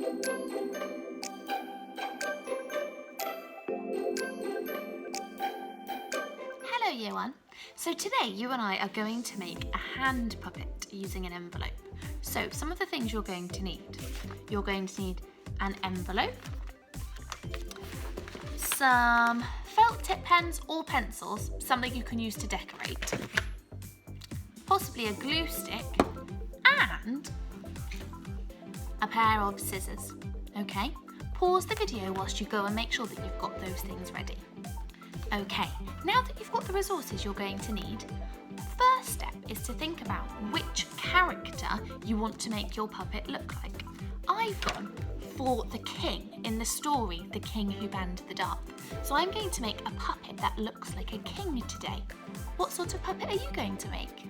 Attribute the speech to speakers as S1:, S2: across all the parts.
S1: Hello Year 1. So today you and I are going to make a hand puppet using an envelope. So some of the things you're going to need. You're going to need an envelope, some felt tip pens or pencils, something you can use to decorate, possibly a glue stick, and a pair of scissors. Okay, pause the video whilst you go and make sure that you've got those things ready. Okay, now that you've got the resources you're going to need, first step is to think about which character you want to make your puppet look like. I've gone for the king in the story, The King Who Banned the Dark. So I'm going to make a puppet that looks like a king today. What sort of puppet are you going to make?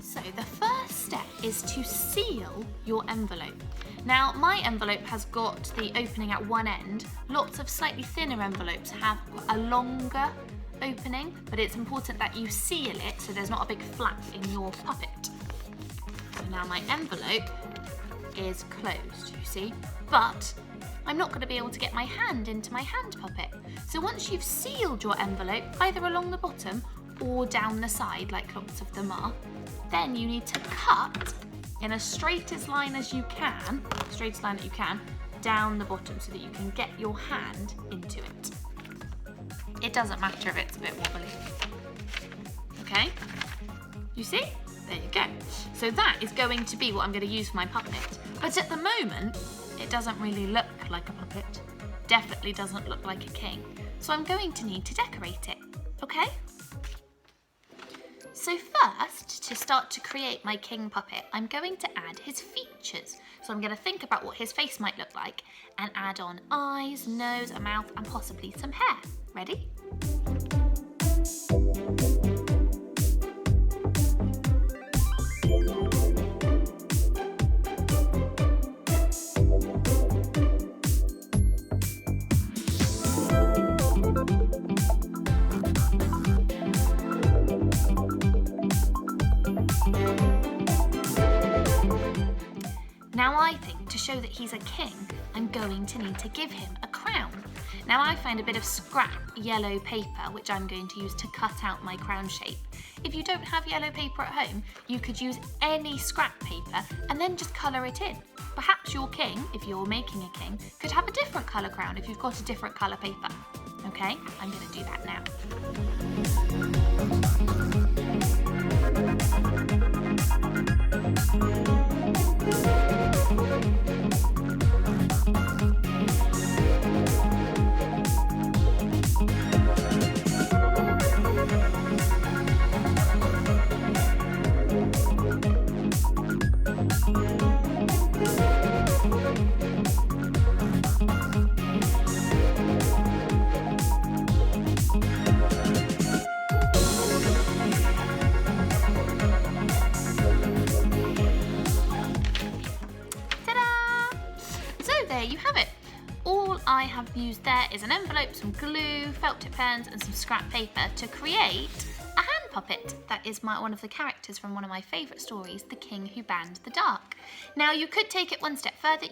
S1: So the first step is to seal your envelope. Now my envelope has got the opening at one end. Lots of slightly thinner envelopes have a longer opening, but it's important that you seal it so there's not a big flap in your puppet. So now my envelope is closed, you see, but I'm not going to be able to get my hand into my hand puppet. So once you've sealed your envelope, either along the bottom or down the side, like lots of them are, then you need to cut in as straightest line that you can, down the bottom so that you can get your hand into it. It doesn't matter if it's a bit wobbly. Okay? You see? There you go. So that is going to be what I'm going to use for my puppet. But at the moment, it doesn't really look like a puppet. Definitely doesn't look like a king. So I'm going to need to decorate it. Okay? So first, to start to create my king puppet, I'm going to add his features. So I'm going to think about what his face might look like and add on eyes, nose, a mouth, and possibly some hair. Ready? Now I think to show that he's a king, I'm going to need to give him a crown. Now I found a bit of scrap yellow paper which I'm going to use to cut out my crown shape. If you don't have yellow paper at home, you could use any scrap paper and then just colour it in. Perhaps your king, if you're making a king, could have a different colour crown if you've got a different colour paper. Okay, I'm going to do that now. There you have it. All I have used there is an envelope, some glue, felt tip pens and some scrap paper to create a hand puppet that is one of the characters from one of my favourite stories, The King Who Banned the Dark. Now you could take it one step further.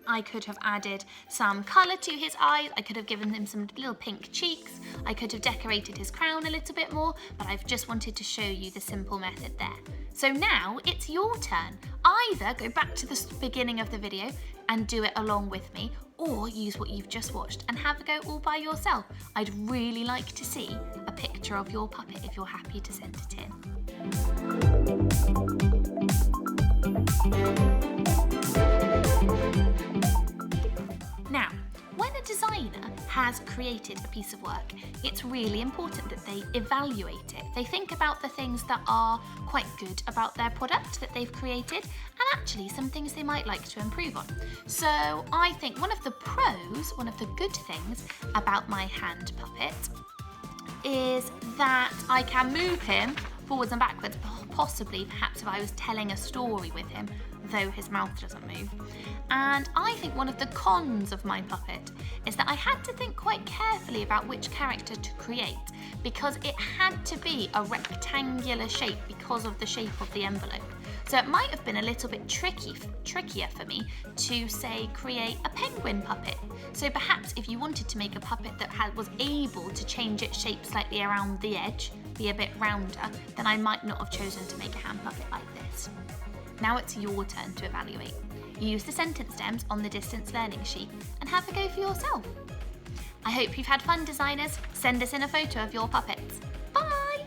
S1: I could have added some colour to his eyes. I could have given him some little pink cheeks. I could have decorated his crown a little bit more, but I've just wanted to show you the simple method there. So now it's your turn. Either go back to the beginning of the video and do it along with me, or use what you've just watched and have a go all by yourself. I'd really like to see a picture of your puppet if you're happy to send it in. Now, when a designer has created a piece of work, it's really important that they evaluate it. They think about the things that are quite good about their product that they've created, and actually some things they might like to improve on. So I think one of the good things about my hand puppet is that I can move him forwards and backwards, possibly perhaps if I was telling a story with him, though his mouth doesn't move. And I think one of the cons of my puppet is that I had to think quite carefully about which character to create, because it had to be a rectangular shape because of the shape of the envelope. So it might have been a little bit trickier for me to say create a penguin puppet. So perhaps if you wanted to make a puppet that was able to change its shape slightly around the edge, be a bit rounder, then I might not have chosen to make a hand puppet like this. Now it's your turn to evaluate. Use the sentence stems on the distance learning sheet and have a go for yourself. I hope you've had fun, designers. Send us in a photo of your puppets. Bye!